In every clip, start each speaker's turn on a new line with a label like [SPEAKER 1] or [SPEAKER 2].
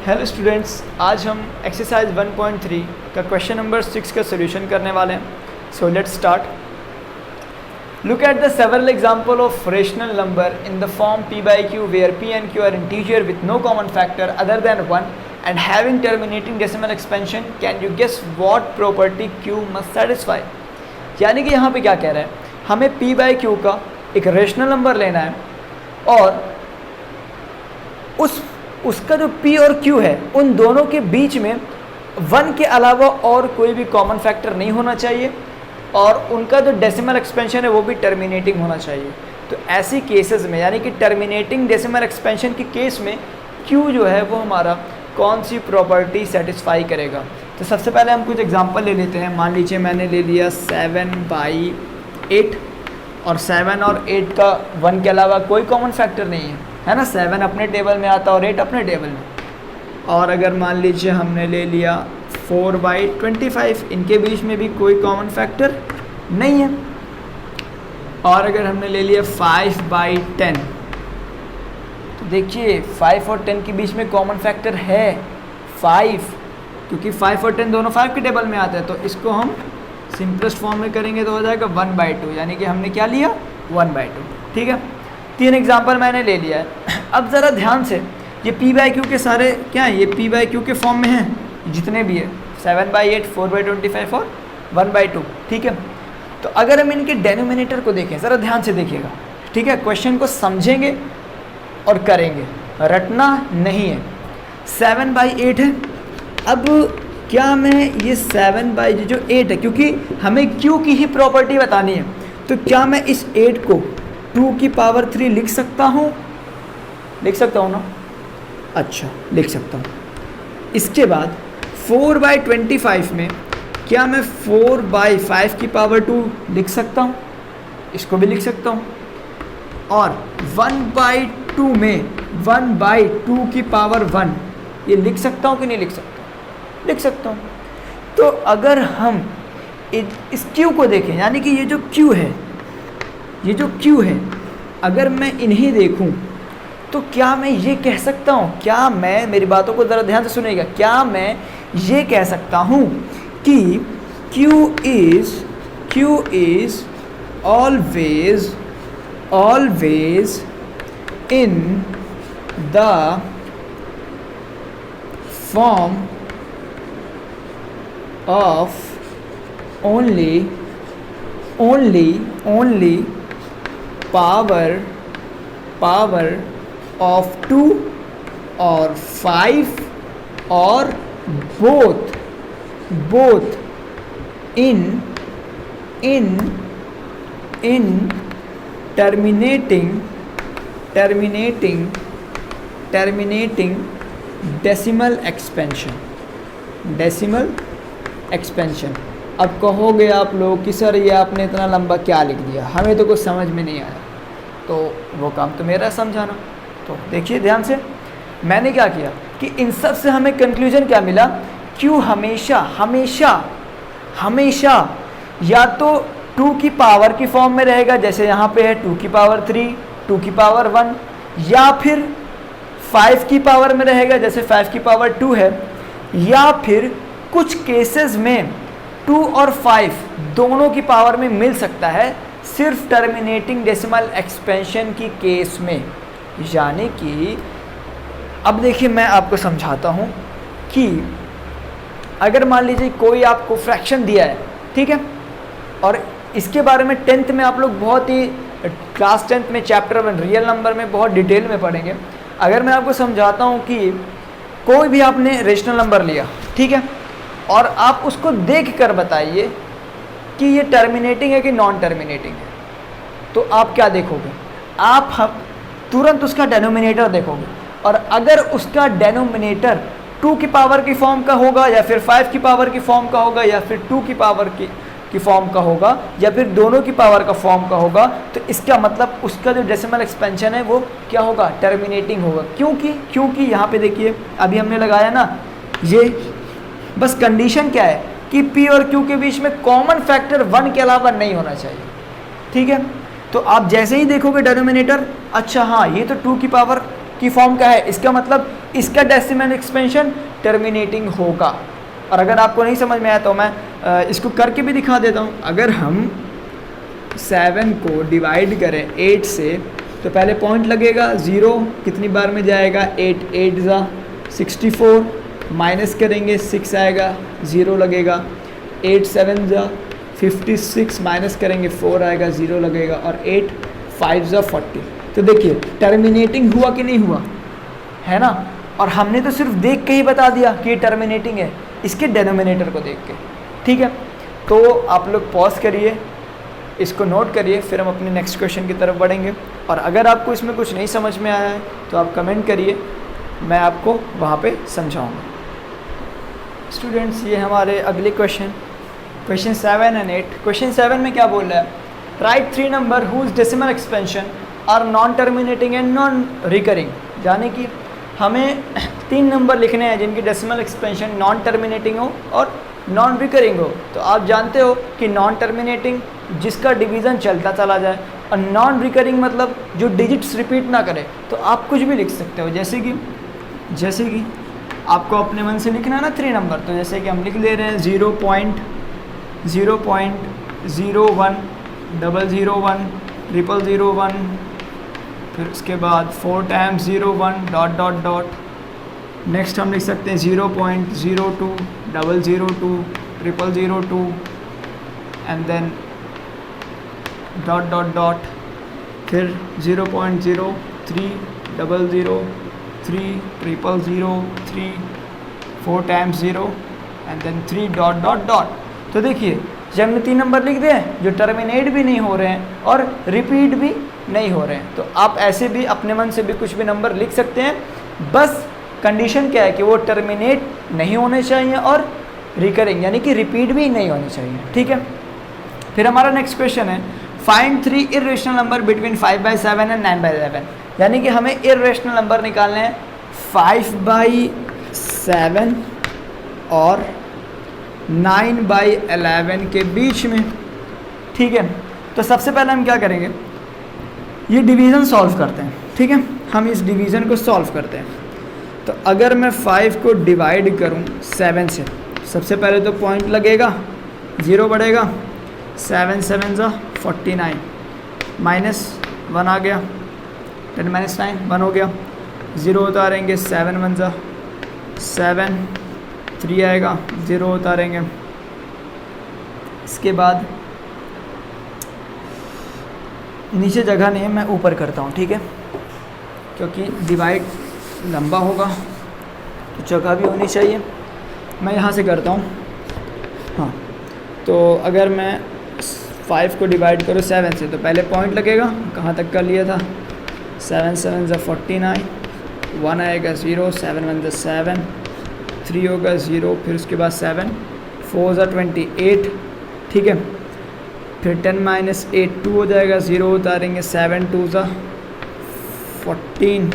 [SPEAKER 1] Hello students, आज हम exercise 1.3 का क्वेश्चन नंबर 6 का सोल्यूशन करने वाले हैं। So let's start. Look at the several example of rational number in the form p by q where p and q are integer with no common factor other than 1 and having terminating decimal expansion, can you guess what property q must satisfy. यानी कि यहाँ पे क्या कह रहा है, हमें p by q का एक रेशनल नंबर लेना है और उसका जो p और q है उन दोनों के बीच में 1 के अलावा और कोई भी कॉमन फैक्टर नहीं होना चाहिए और उनका जो डेसिमल एक्सपेंशन है वो भी टर्मिनेटिंग होना चाहिए। तो ऐसी केसेस में यानी कि टर्मिनेटिंग डेसिमल एक्सपेंशन के केस में q जो है वो हमारा कौन सी प्रॉपर्टी सेटिस्फाई करेगा। तो सबसे पहले हम कुछ एग्जांपल ले लेते हैं। मान लीजिए मैंने ले लिया 7/8 और 7 और 8 का 1 के अलावा कोई कॉमन फैक्टर नहीं है ना। 7 अपने टेबल में आता और 8 अपने टेबल में। और अगर मान लीजिए हमने ले लिया 4/25, इनके बीच में भी कोई कॉमन फैक्टर नहीं है। और अगर हमने ले लिया 5/10, तो देखिए 5 और 10 के बीच में कॉमन फैक्टर है 5, क्योंकि 5 और 10 दोनों 5 के टेबल में आते हैं। तो इसको हम सिंपलेस्ट फॉर्म में करेंगे तो हो जाएगा 1/2, यानी कि हमने क्या लिया 1/2। ठीक है, 3 एग्जाम्पल मैंने ले लिया है। अब ज़रा ध्यान से, ये p by q के सारे क्या हैं, ये p by q के फॉर्म में हैं जितने भी है, 7/8, 4/25 और 1/2। ठीक है, तो अगर हम इनके डेनोमिनेटर को देखें, ज़रा ध्यान से देखिएगा। ठीक है, क्वेश्चन को समझेंगे और करेंगे, रटना नहीं है। 7/8 है। अब क्या मैं ये 7/8 है, क्योंकि हमें q की ही प्रॉपर्टी बतानी है, तो क्या मैं इस 8 को 2 की पावर 3 लिख सकता हूँ? लिख सकता हूँ ना? अच्छा, लिख सकता हूँ। इसके बाद 4/25 में क्या मैं 4/5 की पावर 2 लिख सकता हूँ? इसको भी लिख सकता हूँ। और 1/2 में 1/2 की पावर 1 ये लिख सकता हूँ कि नहीं लिख सकता? लिख सकता हूँ। तो अगर हम इस q को देखें, यानी कि ये जो q है, ये जो q है, अगर मैं इन्हें देखूं तो क्या मैं ये कह सकता हूँ, क्या मैं, मेरी बातों को ज़रा ध्यान से सुनिएगा, क्या मैं ये कह सकता हूँ कि q is always in the form of only power of 2 or 5 or both in terminating decimal expansion। अब कहोगे आप लोग कि सर ये आपने इतना लंबा क्या लिख दिया, हमें तो कुछ समझ में नहीं आया। तो वो काम तो मेरा समझाना। तो देखिए ध्यान से, मैंने क्या किया कि इन सब से हमें कंक्लूजन क्या मिला, q हमेशा या तो 2 की पावर की फॉर्म में रहेगा, जैसे यहाँ पे है 2 की पावर 3, 2 की पावर 1, या फिर 5 की पावर में रहेगा, जैसे 5 की पावर 2 है, या फिर कुछ केसेस में 2 और 5 दोनों की पावर में मिल सकता है, सिर्फ टर्मिनेटिंग डेसिमल एक्सपेंशन की केस में। यानी कि अब देखिए मैं आपको समझाता हूँ कि अगर मान लीजिए कोई आपको फ्रैक्शन दिया है, ठीक है, और इसके बारे में 10th में आप लोग बहुत ही, क्लास 10th में चैप्टर 1 रियल नंबर में बहुत डिटेल में पढ़ेंगे। अगर मैं आपको समझाता हूँ कि कोई भी आपने रेशनल नंबर लिया, ठीक है, और आप उसको देख कर बताइए कि ये टर्मिनेटिंग है कि नॉन टर्मिनेटिंग है, तो आप क्या देखोगे? आप तुरंत उसका डेनोमिनेटर देखोगे, और अगर उसका डेनोमिनेटर 2 की पावर की फॉर्म का होगा, या फिर 5 की पावर की फॉर्म का होगा, या फिर 2 की पावर की फॉर्म का होगा, या फिर दोनों की पावर का फॉर्म का होगा, तो इसका मतलब उसका जो डेसिमल एक्सपेंशन है वो क्या होगा? टर्मिनेटिंग होगा। क्योंकि यहाँ पे देखिए अभी हमने लगाया ना, ये बस कंडीशन क्या है कि p और q के बीच में कॉमन फैक्टर 1 के अलावा नहीं होना चाहिए। ठीक है, तो आप जैसे ही देखोगे डेनोमिनेटर, अच्छा हाँ ये तो 2 की पावर की फॉर्म का है, इसका मतलब इसका डेसिमल एक्सपेंशन टर्मिनेटिंग होगा। और अगर आपको नहीं समझ में आया तो मैं इसको करके भी दिखा देता हूँ। अगर हम 7 को डिवाइड करें 8 से तो पहले पॉइंट लगेगा, 0 कितनी बार में जाएगा, 8 8 ज़ा 64, माइनस करेंगे 6 आएगा, 0 लगेगा, 8 7 ज़ा 56, माइनस करेंगे 4 आएगा, 0 लगेगा, और 8 5 ज़ा 40। तो देखिए टर्मिनेटिंग हुआ कि नहीं हुआ, है ना। और हमने तो सिर्फ देख के ही बता दिया कि ये टर्मिनेटिंग है, इसके डेनोमिनेटर को देख के, ठीक है। तो आप लोग पॉज करिए, इसको नोट करिए, फिर हम अपने नेक्स्ट क्वेश्चन की तरफ बढ़ेंगे। और अगर आपको इसमें कुछ नहीं समझ में आया है तो आप कमेंट करिए, मैं आपको वहाँ पे समझाऊँगा। स्टूडेंट्स, ये हमारे अगले क्वेश्चन 7 and 8। क्वेश्चन 7 में क्या बोल रहा है, write 3 number whose decimal expansion are non terminating and non recurring. यानी कि हमें 3 नंबर लिखने हैं जिनकी डेसिमल एक्सपेंशन नॉन टर्मिनेटिंग हो और नॉन रिकरिंग हो। तो आप जानते हो कि नॉन टर्मिनेटिंग जिसका डिवीज़न चलता चला जाए, और नॉन रिकरिंग मतलब जो डिजिट्स रिपीट ना करे। तो आप कुछ भी लिख सकते हो, जैसे कि आपको अपने मन से लिखना है ना 3 नंबर, तो जैसे कि हम लिख ले रहे हैं 0.01 001 001 001, फिर उसके बाद 4 times 01 dot dot dot. Next हम लिख सकते हैं 0.02 002 002 and then dot dot dot, फिर 0.03 003 003 4 times 0 and then 3 dot dot dot. तो देखिए जब हमने 3 नंबर लिख दिए जो टर्मिनेट भी नहीं हो रहे हैं और रिपीट भी नहीं हो रहे हैं, तो आप ऐसे भी अपने मन से भी कुछ भी नंबर लिख सकते हैं। बस कंडीशन क्या है कि वो टर्मिनेट नहीं होने चाहिए और रिकरिंग यानी कि रिपीट भी नहीं होनी चाहिए, ठीक है। फिर हमारा नेक्स्ट क्वेश्चन है, find 3 irrational number between 5/7 and 9/11। यानी कि हमें इर्रेशनल नंबर निकालने हैं 5/7 और 9/11 के बीच में, ठीक है। तो सबसे पहले हम क्या करेंगे, ये डिवीज़न सॉल्व करते हैं, ठीक है। हम इस डिवीज़न को सॉल्व करते हैं। तो अगर मैं 5 को डिवाइड करूं 7 से, सबसे पहले तो पॉइंट लगेगा, 0 बढ़ेगा, 7 7 ज़ा 49, -1 आ गया, 10 - 9 1 हो गया, 0 उतारेंगे, 7 1 ज़ा 7, 3 आएगा, 0 उतारेंगे। इसके बाद नीचे जगह नहीं है, मैं ऊपर करता हूँ, ठीक है, क्योंकि डिवाइड लंबा होगा तो जगह भी होनी चाहिए। मैं यहाँ से करता हूँ, हाँ। तो अगर मैं 5 को डिवाइड करूँ 7 से, तो पहले पॉइंट लगेगा, कहाँ तक कर लिया था, 7 7 ज़ा 49, 1 आएगा, 0, 7 1 ज़ा 7, 3 होगा, 0, फिर उसके बाद 7, 4 ज़ा 28, ठीक है। फिर 10 - 8 2 हो जाएगा, 0 उतारेंगे, 7 2 ज़ा 14,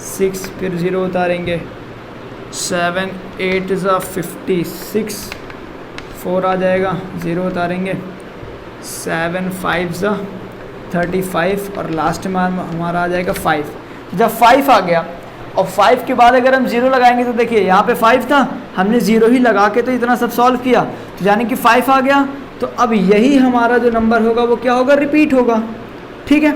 [SPEAKER 1] 6, फिर 0 उतारेंगे, 7 8 ज़ा 56, 4 आ जाएगा, 0 उतारेंगे, 7 5 ज़ा 35, और लास्ट में हमारा आ जाएगा 5। जब 5 आ गया और 5 के बाद अगर हम 0 लगाएंगे तो देखिए यहाँ पे 5 था, हमने 0 ही लगा के तो इतना सब सॉल्व किया, तो यानी कि 5 आ गया। तो अब यही हमारा जो नंबर होगा वो क्या होगा, रिपीट होगा, ठीक है।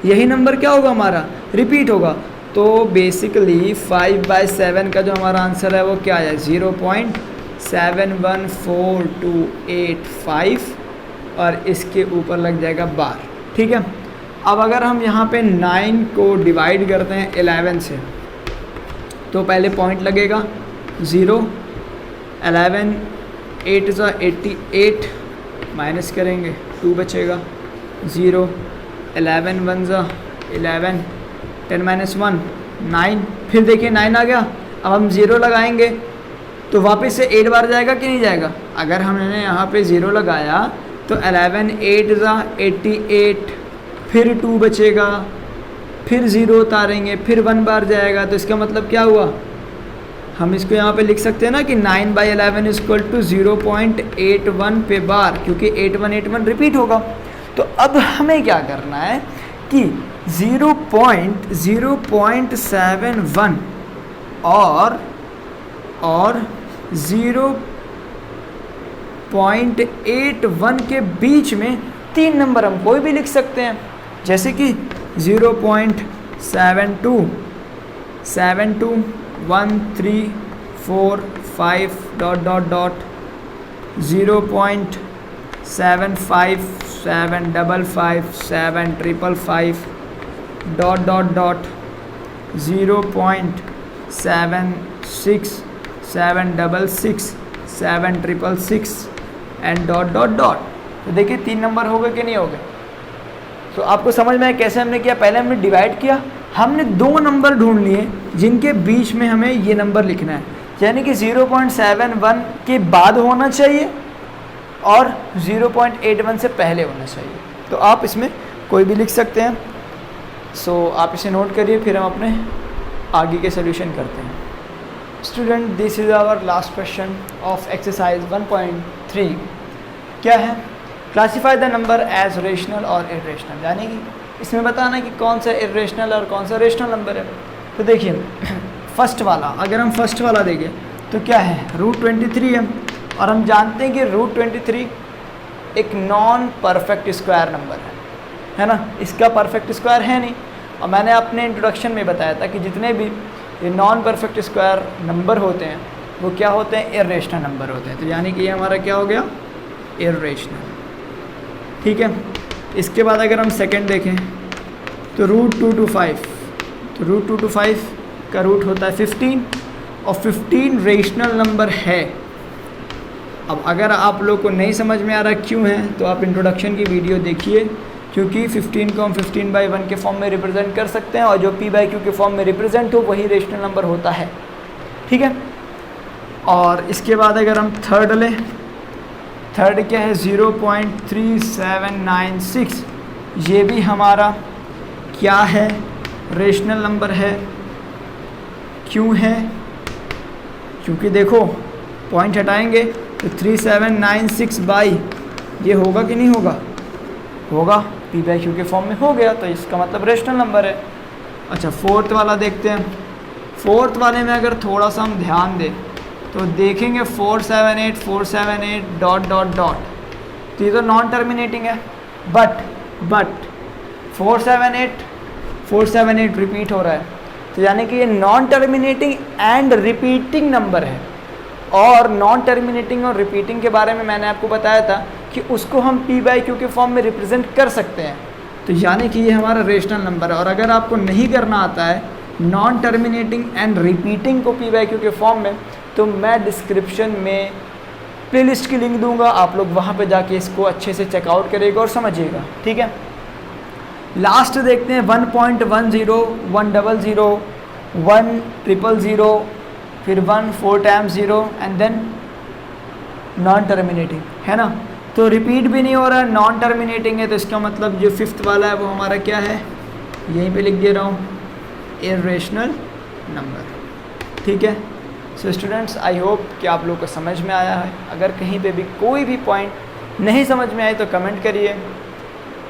[SPEAKER 1] यही नंबर क्या होगा हमारा, रिपीट होगा। तो बेसिकली 5/7 का जो हमारा आंसर है वो क्या है, 0.714285, और इसके ऊपर लग जाएगा बार, ठीक है। अब अगर हम यहाँ पे 9 को डिवाइड करते हैं 11 से, तो पहले पॉइंट लगेगा, 0, 11 8 ज़ा 88, माइनस करेंगे, 2 बचेगा, 0, 11 1 ज़ा 11, 10 - 1 9, फिर देखिए 9 आ गया। अब हम 0 लगाएंगे तो वापस से 8 बार जाएगा कि नहीं जाएगा। अगर हमने यहाँ पे 0 लगाया तो 11 8 ज़ा 88, फिर 2 बचेगा, फिर 0 उतारेंगे, फिर 1 बार जाएगा। तो इसका मतलब क्या हुआ, हम इसको यहाँ पे लिख सकते हैं ना कि 9/11 = 0.81 पे बार, क्योंकि 8181 रिपीट होगा। तो अब हमें क्या करना है कि 0.71 और 0.81 के बीच में 3 नंबर हम कोई भी लिख सकते हैं, जैसे कि 0.72 72 1 3 4 5 dot dot dot 0.75 7 5 7 5 dot dot dot 0.76 7 6 7 6 and dot dot dot. तो देखिए 3 नंबर हो गए कि नहीं हो गए। तो आपको समझ में आया कैसे हमने किया। पहले हमने डिवाइड किया, हमने 2 नंबर ढूंढ लिए जिनके बीच में हमें ये नंबर लिखना है, यानी कि 0.71 के बाद होना चाहिए और 0.81 से पहले होना चाहिए। तो आप इसमें कोई भी लिख सकते हैं। सो आप इसे नोट करिए, फिर हम अपने आगे के सोल्यूशन करते हैं। Student, this is our last question of exercise 1.3। क्या है? Classify the number as rational और इरेशनल, यानी कि इसमें बताना कि कौन सा इरेशनल और कौन सा रेशनल नंबर है। तो देखिए फर्स्ट वाला, अगर हम फर्स्ट वाला देखें तो क्या है, √23 है, और हम जानते हैं कि √23 एक नॉन परफेक्ट स्क्वायर नंबर है ना, इसका परफेक्ट स्क्वायर है नहीं। और मैंने अपने इंट्रोडक्शन में बताया था कि जितने भी ये नॉन परफेक्ट स्क्वायर नंबर होते हैं वो क्या होते हैं, इरेशनल नंबर होते हैं। तो यानी कि ये हमारा क्या हो गया, इरेशनल। ठीक है। इसके बाद अगर हम सेकंड देखें तो √225, तो √225 का रूट होता है 15 और 15 रेशनल नंबर है। अब अगर आप लोग को नहीं समझ में आ रहा क्यों है, तो आप इंट्रोडक्शन की वीडियो देखिए, क्योंकि 15 को हम 15/1 के फॉर्म में रिप्रेजेंट कर सकते हैं, और जो p/q के फॉर्म में रिप्रेजेंट हो वही रेशनल नंबर होता है। ठीक है। और इसके बाद अगर हम थर्ड लें, थर्ड क्या है, 0.3796, ये भी हमारा क्या है, रेशनल नंबर है। क्यों है? क्योंकि देखो पॉइंट हटाएंगे तो 3796 बाई ये होगा कि नहीं होगा, होगा, p/q के फॉर्म में हो गया, तो इसका मतलब रेशनल नंबर है। अच्छा, फोर्थ वाला देखते हैं। फोर्थ वाले में अगर थोड़ा सा हम ध्यान दें तो देखेंगे 478 डॉट डॉट डॉट, तो ये तो नॉन टर्मिनेटिंग है, बट 478 रिपीट हो रहा है, तो यानी कि ये non terminating and repeating number है। और नॉन टर्मिनेटिंग और रिपीटिंग के बारे में मैंने आपको बताया था कि उसको हम p/q के फॉर्म में रिप्रेजेंट कर सकते हैं, तो यानी कि ये हमारा रेशनल नंबर है। और अगर आपको नहीं करना आता है नॉन टर्मिनेटिंग एंड रिपीटिंग को p/q के फॉर्म में, तो मैं डिस्क्रिप्शन में प्लेलिस्ट की लिंक दूंगा, आप लोग वहाँ पे जाके इसको अच्छे से चेकआउट करिएगा और समझिएगा। ठीक है। लास्ट देखते हैं 1.10 100 100, फिर 1 4 times 0 and then non terminating है ना, तो रिपीट भी नहीं हो रहा है, नॉन टर्मिनेटिंग है, तो इसका मतलब जो फिफ्थ वाला है वो हमारा क्या है, यहीं पे लिख दे रहा हूँ, इरेशनल नंबर। ठीक है। सो स्टूडेंट्स, आई होप कि आप लोग को समझ में आया है। अगर कहीं पे भी कोई भी पॉइंट नहीं समझ में आए तो कमेंट करिए,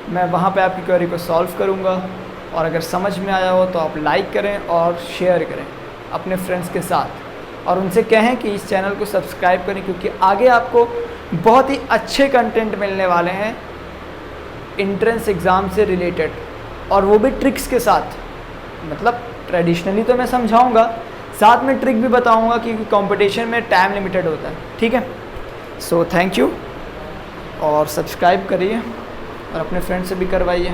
[SPEAKER 1] मैं वहाँ पे आपकी क्वेरी को सॉल्व करूँगा। और अगर समझ में आया हो तो आप लाइक करें और शेयर करें अपने फ्रेंड्स के साथ, और उनसे कहें कि इस चैनल को सब्सक्राइब करें, क्योंकि आगे आपको बहुत ही अच्छे कंटेंट मिलने वाले हैं एंट्रेंस एग्ज़ाम से रिलेटेड, और वो भी ट्रिक्स के साथ। मतलब ट्रेडिशनली तो मैं समझाऊंगा, साथ में ट्रिक भी बताऊंगा, क्योंकि कंपटीशन में टाइम लिमिटेड होता है। ठीक है। सो थैंक यू, और सब्सक्राइब करिए और अपने फ्रेंड से भी करवाइए।